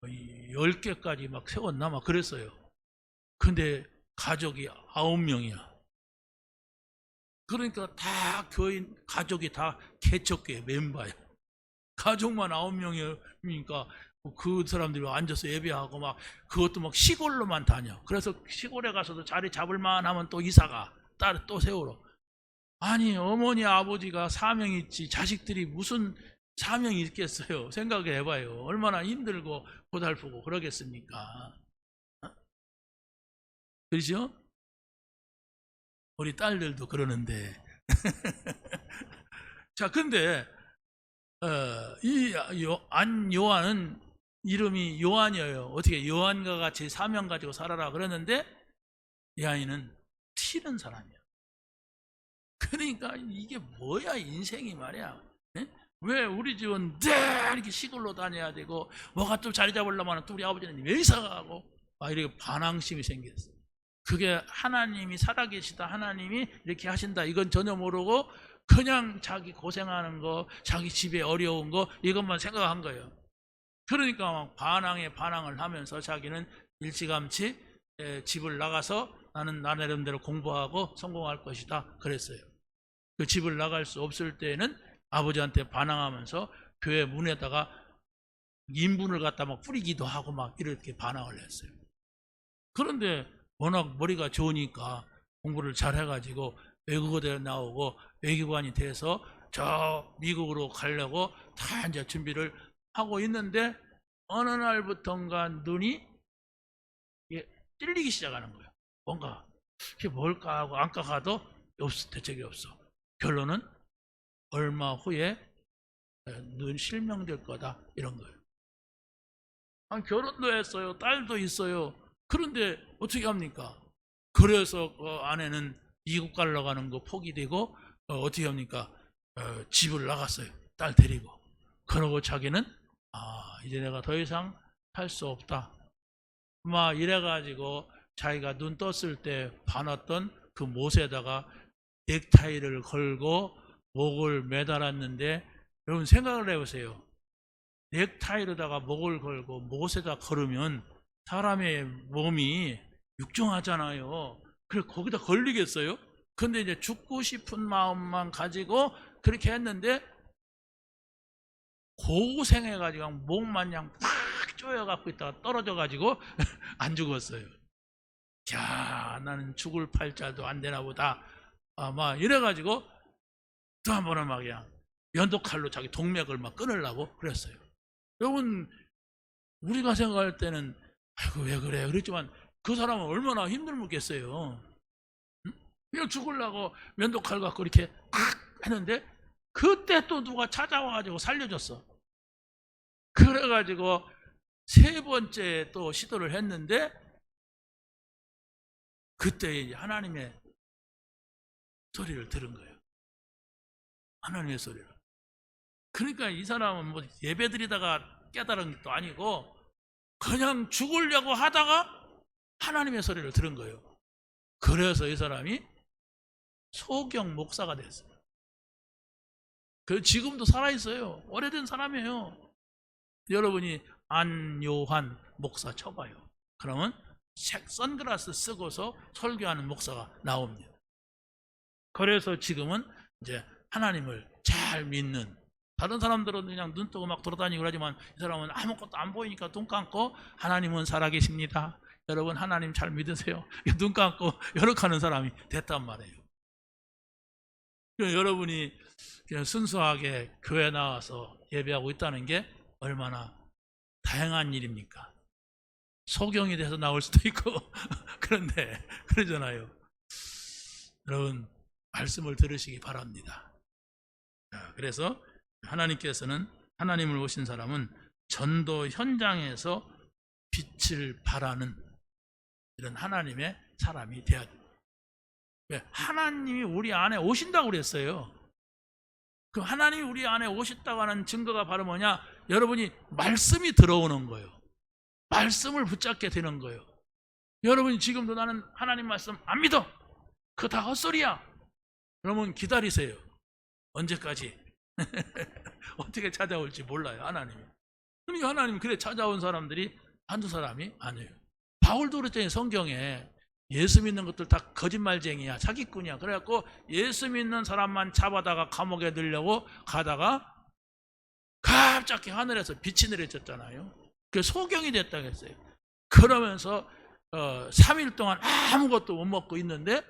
10개까지 막 세웠나 막 그랬어요. 근데 가족이 9명이야. 그러니까 다 교인 가족이 다 개척교회 멤버야. 가족만 9명이니까 그 사람들이 앉아서 예배하고 막 그것도 막 시골로만 다녀. 그래서 시골에 가서도 자리 잡을 만하면 또 이사가 딸을 또 세우러. 아니 어머니 아버지가 사명이 있지 자식들이 무슨 사명이 있겠어요. 생각해 해봐요. 얼마나 힘들고 고달프고 그러겠습니까? 그렇죠? 우리 딸들도 그러는데. 자, 근데 이 안요한은 이름이 요한이에요. 어떻게 요한과 같이 사명 가지고 살아라 그랬는데 이 아이는 튀는 사람이야. 그러니까 이게 뭐야 인생이 말이야. 네? 왜 우리 집은 늘 이렇게 시골로 다녀야 되고 뭐가 좀 자리 잡으려면 또 우리 아버지는 왜 이사 가고 막 이렇게 반항심이 생겼어. 그게 하나님이 살아계시다 하나님이 이렇게 하신다 이건 전혀 모르고 그냥 자기 고생하는 거 자기 집에 어려운 거 이것만 생각한 거예요. 그러니까 막 반항을 하면서 자기는 일찌감치 집을 나가서 나는 나 나름대로 공부하고 성공할 것이다 그랬어요. 그 집을 나갈 수 없을 때에는 아버지한테 반항하면서 교회 문에다가 인분을 갖다 막 뿌리기도 하고 막 이렇게 반항을 했어요. 그런데 워낙 머리가 좋으니까 공부를 잘 해가지고 외국어대 나오고 외교관이 돼서 저 미국으로 가려고 다 이제 준비를 하고 있는데 어느 날부턴가 눈이 찔리기 시작하는 거예요. 뭔가 이게 뭘까 하고 안가 가도 없어. 대책이 없어. 결론은 얼마 후에 눈 실명될 거다 이런 거예요. 아니, 결혼도 했어요. 딸도 있어요. 그런데 어떻게 합니까? 그래서 그 아내는 미국 가려고 하는 거 포기되고 어떻게 합니까? 집을 나갔어요. 딸 데리고. 그러고 자기는 이제 내가 더 이상 살 수 없다. 막 이래가지고 자기가 눈 떴을 때 반았던 그 못에다가 넥타이를 걸고 목을 매달았는데, 여러분 생각을 해보세요. 넥타이로다가 목을 걸고 못에다 걸으면 사람의 몸이 육중하잖아요. 그래서 거기다 걸리겠어요? 근데 이제 죽고 싶은 마음만 가지고 그렇게 했는데, 고생해가지고 목마냥 딱 조여갖고 있다가 떨어져가지고 안 죽었어요. 야, 나는 죽을 팔자도 안 되나 보다. 막 이래가지고 또 한 번은 막 그냥 면도칼로 자기 동맥을 막 끊으려고 그랬어요. 여러분, 우리가 생각할 때는 아이고 왜 그래 그랬지만 그 사람은 얼마나 힘들겠어요. 응? 그냥 죽으려고 면도칼 갖고 이렇게 탁 했는데 그때 또 누가 찾아와가지고 살려줬어. 그래가지고 세 번째 또 시도를 했는데, 그때 이제 하나님의 소리를 들은 거예요. 하나님의 소리를. 그러니까 이 사람은 뭐 예배드리다가 깨달은 것도 아니고 그냥 죽으려고 하다가 하나님의 소리를 들은 거예요. 그래서 이 사람이 소경 목사가 됐어요. 그 지금도 살아있어요. 오래된 사람이에요. 여러분이 안요한 목사 쳐봐요. 그러면 선글라스 쓰고서 설교하는 목사가 나옵니다. 그래서 지금은 이제 하나님을 잘 믿는, 다른 사람들은 그냥 눈 뜨고 막 돌아다니고 그러지만 이 사람은 아무것도 안 보이니까 눈 감고 하나님은 살아계십니다. 여러분 하나님 잘 믿으세요. 눈 감고 열악하는 사람이 됐단 말이에요. 여러분이 그냥 순수하게 교회 나와서 예배하고 있다는 게 얼마나 다양한 일입니까? 소경이 돼서 나올 수도 있고 그런데 그러잖아요. 여러분 말씀을 들으시기 바랍니다. 그래서 하나님께서는, 하나님을 오신 사람은 전도 현장에서 빛을 발하는 이런 하나님의 사람이 되어야 돼요. 왜? 하나님이 우리 안에 오신다고 그랬어요. 그 하나님이 우리 안에 오셨다고 하는 증거가 바로 뭐냐? 여러분이 말씀이 들어오는 거예요. 말씀을 붙잡게 되는 거예요. 여러분이 지금도 나는 하나님 말씀 안 믿어, 그거 다 헛소리야, 그러면 기다리세요. 언제까지? 어떻게 찾아올지 몰라요, 하나님이. 그러니까 하나님이 그래 찾아온 사람들이 한두 사람이 아니에요. 바울도 그랬잖아요. 성경에 예수 믿는 것들 다 거짓말쟁이야, 사기꾼이야. 그래갖고 예수 믿는 사람만 잡아다가 감옥에 넣으려고 가다가 갑자기 하늘에서 빛이 내려졌잖아요. 그래서 소경이 됐다고 했어요. 그러면서 3일 동안 아무것도 못 먹고 있는데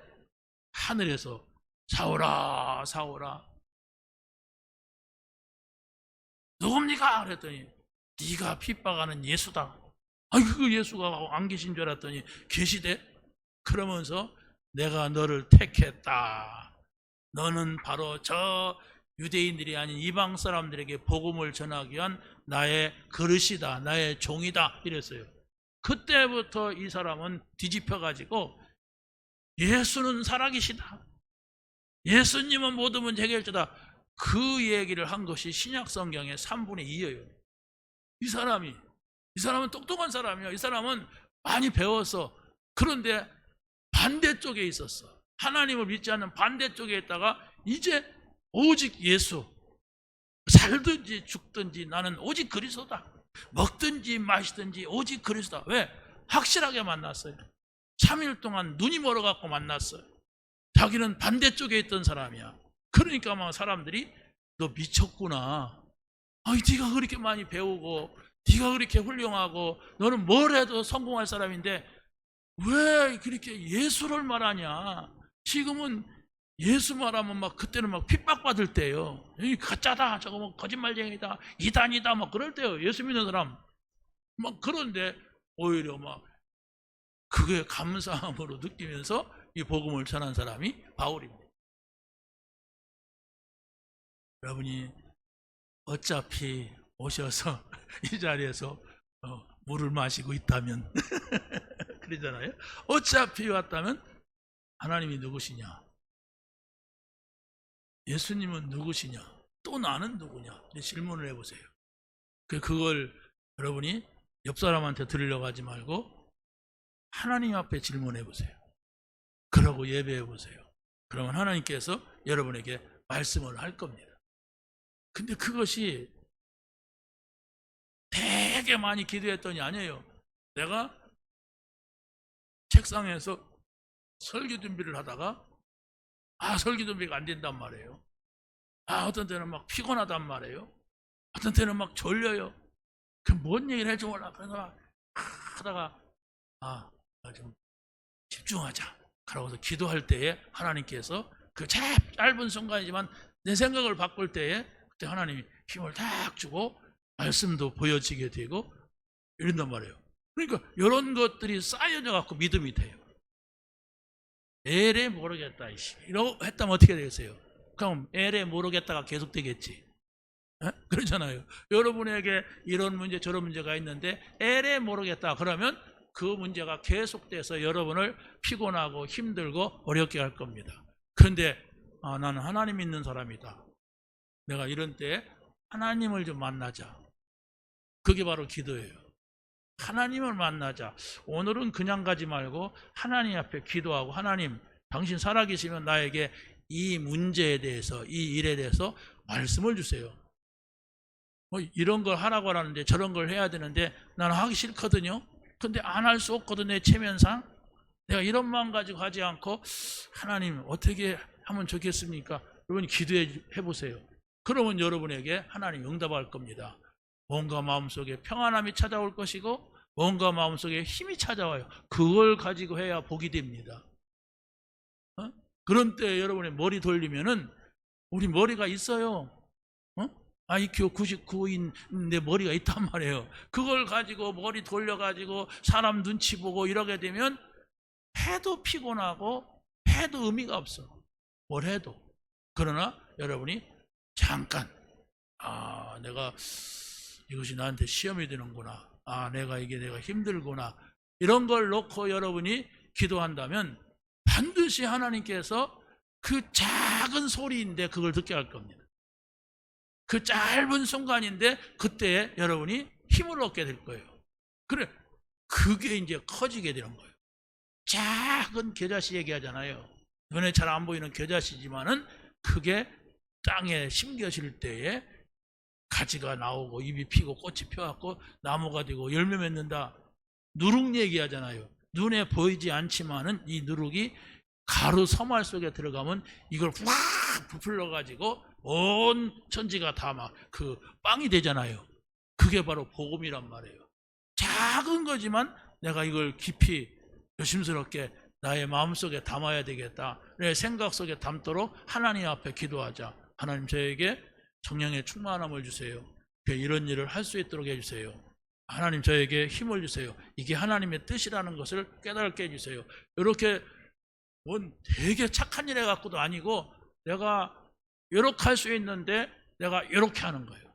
하늘에서 사오라 사오라, 누굽니까? 그랬더니 네가 핍박하는 예수다. 그 예수가 안 계신 줄 알았더니 계시대. 그러면서 내가 너를 택했다. 너는 바로 저 유대인들이 아닌 이방 사람들에게 복음을 전하기 위한 나의 그릇이다, 나의 종이다 이랬어요. 그때부터 이 사람은 뒤집혀가지고 예수는 살아계시다, 예수님은 모든 문제 해결자다, 그 얘기를 한 것이 신약 성경의 3분의 2예요. 이 사람은 똑똑한 사람이에요. 이 사람은 많이 배웠어. 그런데 반대쪽에 있었어. 하나님을 믿지 않는 반대쪽에 있다가 이제 오직 예수, 살든지 죽든지 나는 오직 그리스도다, 먹든지 마시든지 오직 그리스도다. 왜? 확실하게 만났어요. 3일 동안 눈이 멀어갖고 만났어요. 자기는 반대쪽에 있던 사람이야. 그러니까 막 사람들이 너 미쳤구나, 네가 그렇게 많이 배우고 네가 그렇게 훌륭하고 너는 뭘 해도 성공할 사람인데 왜 그렇게 예수를 말하냐. 지금은 예수 말하면 막 그때는 막 핍박받을 때예요. 이 가짜다, 저거 뭐 거짓말쟁이다, 이단이다 막 그럴 때예요, 예수 믿는 사람. 막 그런데 오히려 막 그게 감사함으로 느끼면서 이 복음을 전한 사람이 바울입니다. 여러분이 어차피 오셔서 이 자리에서 물을 마시고 있다면 그러잖아요. 어차피 왔다면 하나님이 누구시냐? 예수님은 누구시냐? 또 나는 누구냐? 질문을 해보세요. 그걸 여러분이 옆 사람한테 들으려고 하지 말고 하나님 앞에 질문해 보세요. 그러고 예배해 보세요. 그러면 하나님께서 여러분에게 말씀을 할 겁니다. 근데 그것이 되게 많이 기도했더니 아니에요. 내가 책상에서 설교 준비를 하다가 설교 준비가 안 된단 말이에요. 어떤 때는 막 피곤하단 말이에요. 어떤 때는 막 졸려요. 그럼 뭔 얘기를 해주려고 그러다가 하다가 좀 집중하자. 그러고서 기도할 때에 하나님께서 그 짧은 순간이지만 내 생각을 바꿀 때에 그때 하나님이 힘을 딱 주고 말씀도 보여지게 되고 이런단 말이에요. 그러니까 이런 것들이 쌓여져 갖고 믿음이 돼요. 에레 모르겠다 이러고 했다면 어떻게 되겠어요? 그럼 에레 모르겠다가 계속 되겠지. 그렇잖아요. 여러분에게 이런 문제 저런 문제가 있는데 에레 모르겠다 그러면 그 문제가 계속돼서 여러분을 피곤하고 힘들고 어렵게 할 겁니다. 그런데 나는 하나님 믿는 사람이다. 내가 이런 때 하나님을 좀 만나자. 그게 바로 기도예요. 하나님을 만나자. 오늘은 그냥 가지 말고 하나님 앞에 기도하고 하나님 당신 살아계시면 나에게 이 문제에 대해서 이 일에 대해서 말씀을 주세요. 이런 걸 하라고 하는데 저런 걸 해야 되는데 나는 하기 싫거든요. 근데 안 할 수 없거든 내 체면상. 내가 이런 마음 가지고 하지 않고 하나님 어떻게 하면 좋겠습니까? 여러분이 기도해 보세요. 그러면 여러분에게 하나님 응답할 겁니다. 뭔가 마음속에 평안함이 찾아올 것이고 뭔가 마음속에 힘이 찾아와요. 그걸 가지고 해야 복이 됩니다. 그런 때 여러분의 머리 돌리면은 우리 머리가 있어요. IQ 99인 내 머리가 있단 말이에요. 그걸 가지고 머리 돌려가지고 사람 눈치 보고 이러게 되면 해도 피곤하고 해도 의미가 없어. 뭘 해도. 그러나 여러분이 잠깐 내가 이것이 나한테 시험이 되는구나. 내가 힘들구나. 이런 걸 놓고 여러분이 기도한다면 반드시 하나님께서 그 작은 소리인데 그걸 듣게 할 겁니다. 그 짧은 순간인데 그때 여러분이 힘을 얻게 될 거예요. 그래, 그게 이제 커지게 되는 거예요. 작은 겨자씨 얘기하잖아요. 눈에 잘 안 보이는 겨자씨지만은 그게 땅에 심겨질 때에 가지가 나오고 잎이 피고 꽃이 펴갖고 나무가 되고 열매 맺는다. 누룩 얘기하잖아요. 눈에 보이지 않지만은 이 누룩이 가루 섬알 속에 들어가면 이걸 확 부풀러가지고 온 천지가 다 막 그 빵이 되잖아요. 그게 바로 복음이란 말이에요. 작은 거지만 내가 이걸 깊이 조심스럽게 나의 마음속에 담아야 되겠다. 내 생각 속에 담도록 하나님 앞에 기도하자. 하나님 저에게 성령의 충만함을 주세요. 이런 일을 할 수 있도록 해주세요. 하나님 저에게 힘을 주세요. 이게 하나님의 뜻이라는 것을 깨닫게 해주세요. 이렇게 뭔 되게 착한 일 해갖고도 아니고 내가 이렇게 할 수 있는데 내가 이렇게 하는 거예요.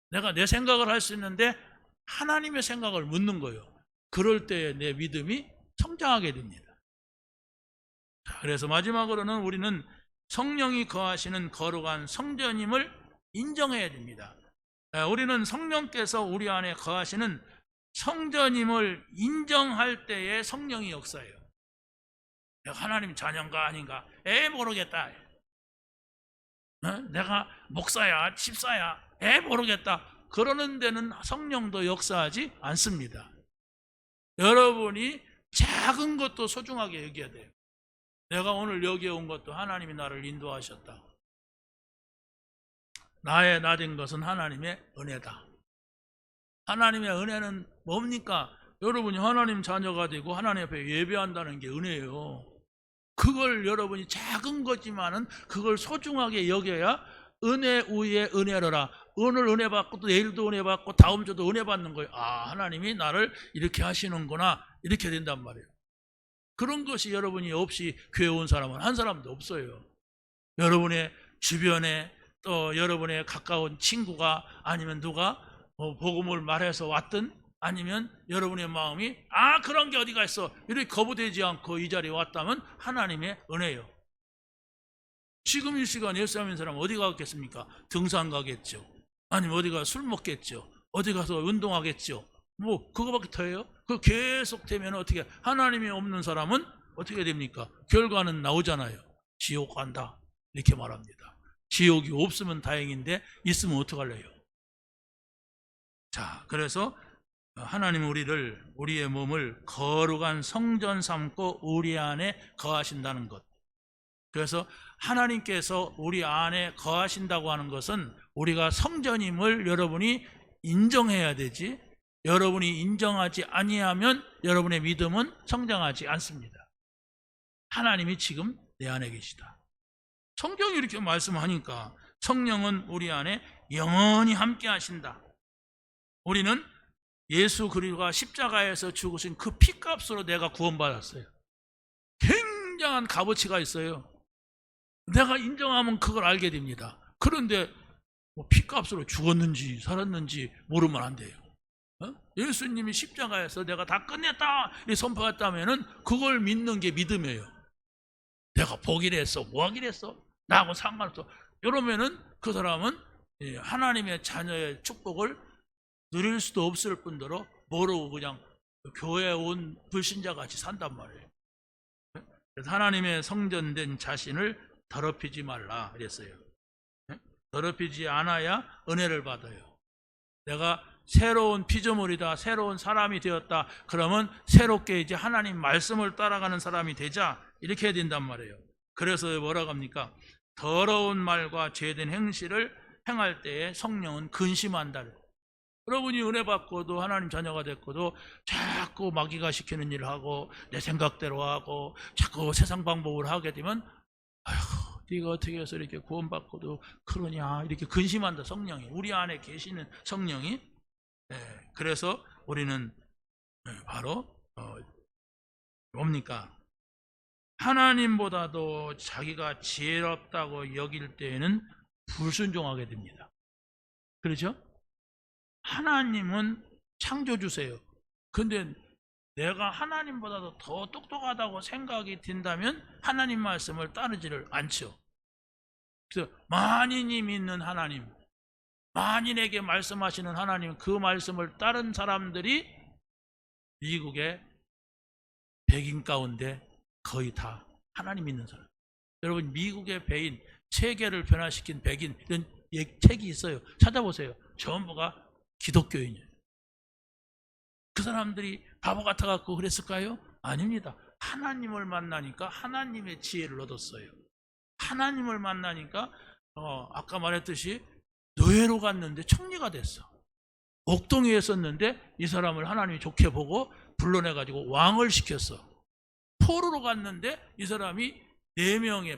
내가 내 생각을 할 수 있는데 하나님의 생각을 묻는 거예요. 그럴 때 내 믿음이 성장하게 됩니다. 그래서 마지막으로는 우리는 성령이 거하시는 거룩한 성전임을 인정해야 됩니다. 우리는 성령께서 우리 안에 거하시는 성전임을 인정할 때에 성령이 역사해요. 내가 하나님 자녀인가 아닌가? 모르겠다. 내가 목사야, 집사야, 모르겠다. 그러는 데는 성령도 역사하지 않습니다. 여러분이 작은 것도 소중하게 여겨야 돼요. 내가 오늘 여기에 온 것도 하나님이 나를 인도하셨다. 나의 나된 것은 하나님의 은혜다. 하나님의 은혜는 뭡니까? 여러분이 하나님 자녀가 되고 하나님 앞에 예배한다는 게 은혜예요. 그걸 여러분이 작은 거지만은 그걸 소중하게 여겨야 은혜 위에 은혜로라. 오늘 은혜 받고 또 내일도 은혜 받고 다음 주도 은혜 받는 거예요. 하나님이 나를 이렇게 하시는구나. 이렇게 된단 말이에요. 그런 것이 여러분이 없이 교회 온 사람은 한 사람도 없어요. 여러분의 주변에 또 여러분의 가까운 친구가 아니면 누가 복음을 말해서 왔든 아니면 여러분의 마음이 그런 게 어디가 있어 이렇게 거부되지 않고 이 자리에 왔다면 하나님의 은혜예요. 지금 이 시간 예수 믿는 사람 어디 가겠습니까? 등산 가겠죠. 아니면 어디 가서 술 먹겠죠. 어디 가서 운동하겠죠. 뭐 그거밖에 더해요? 그 계속 되면 어떻게 하나님이 없는 사람은 어떻게 됩니까? 결과는 나오잖아요. 지옥 간다 이렇게 말합니다. 지옥이 없으면 다행인데 있으면 어떡할래요? 자, 그래서 하나님 우리의 몸을 거룩한 성전 삼고 우리 안에 거하신다는 것. 그래서 하나님께서 우리 안에 거하신다고 하는 것은 우리가 성전임을 여러분이 인정해야 되지, 여러분이 인정하지 아니하면 여러분의 믿음은 성장하지 않습니다. 하나님이 지금 내 안에 계시다. 성경이 이렇게 말씀하니까 성령은 우리 안에 영원히 함께 하신다. 우리는 예수 그리스도가 십자가에서 죽으신 그 피값으로 내가 구원받았어요. 굉장한 값어치가 있어요. 내가 인정하면 그걸 알게 됩니다. 그런데 피값으로 죽었는지 살았는지 모르면 안 돼요. 예수님이 십자가에서 내가 다 끝냈다 이 선포했다면 그걸 믿는 게 믿음이에요. 내가 보기를 했어 뭐하기를 했어 나하고 상관없어 이러면은 그 사람은 하나님의 자녀의 축복을 누릴 수도 없을 뿐더러 모르고 그냥 교회에 온 불신자 같이 산단 말이에요. 그래서 하나님의 성전된 자신을 더럽히지 말라 그랬어요. 더럽히지 않아야 은혜를 받아요. 내가 새로운 피조물이다, 새로운 사람이 되었다, 그러면 새롭게 이제 하나님 말씀을 따라가는 사람이 되자 이렇게 해야 된단 말이에요. 그래서 뭐라고 합니까? 더러운 말과 죄된 행실을 행할 때에 성령은 근심한다. 여러분이 은혜 받고도 하나님 자녀가 됐고도 자꾸 마귀가 시키는 일을 하고 내 생각대로 하고 자꾸 세상 방법을 하게 되면 아휴 네가 어떻게 해서 이렇게 구원받고도 그러냐 이렇게 근심한다. 성령이 우리 안에 계시는 성령이. 그래서 우리는 바로 뭡니까? 하나님보다도 자기가 지혜롭다고 여길 때에는 불순종하게 됩니다. 그렇죠? 하나님은 창조주세요. 근데 내가 하나님보다도 더 똑똑하다고 생각이 든다면 하나님 말씀을 따르지를 않죠. 그래서 만인이 믿는 하나님, 만인에게 말씀하시는 하나님, 그 말씀을 따른 사람들이 미국의 백인 가운데 거의 다 하나님 믿는 사람. 여러분 미국의 백인, 세계를 변화시킨 백인 이런 책이 있어요. 찾아보세요. 전부가 기독교인이에요. 그 사람들이 바보 같아갖고 그랬을까요? 아닙니다. 하나님을 만나니까 하나님의 지혜를 얻었어요. 하나님을 만나니까 아까 말했듯이 노예로 갔는데 총리가 됐어. 옥동에 있었는데 이 사람을 하나님이 좋게 보고 불러내가지고 왕을 시켰어. 포로로 갔는데 이 사람이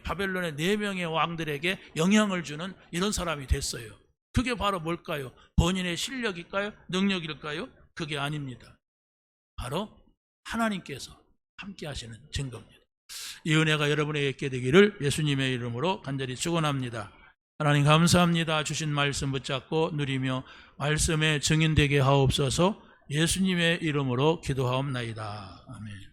바벨론의 4명의 왕들에게 영향을 주는 이런 사람이 됐어요. 그게 바로 뭘까요? 본인의 실력일까요? 능력일까요? 그게 아닙니다. 바로 하나님께서 함께 하시는 증거입니다. 이 은혜가 여러분에게 있게 되기를 예수님의 이름으로 간절히 축원합니다. 하나님 감사합니다. 주신 말씀 붙잡고 누리며 말씀에 증인되게 하옵소서. 예수님의 이름으로 기도하옵나이다. 아멘.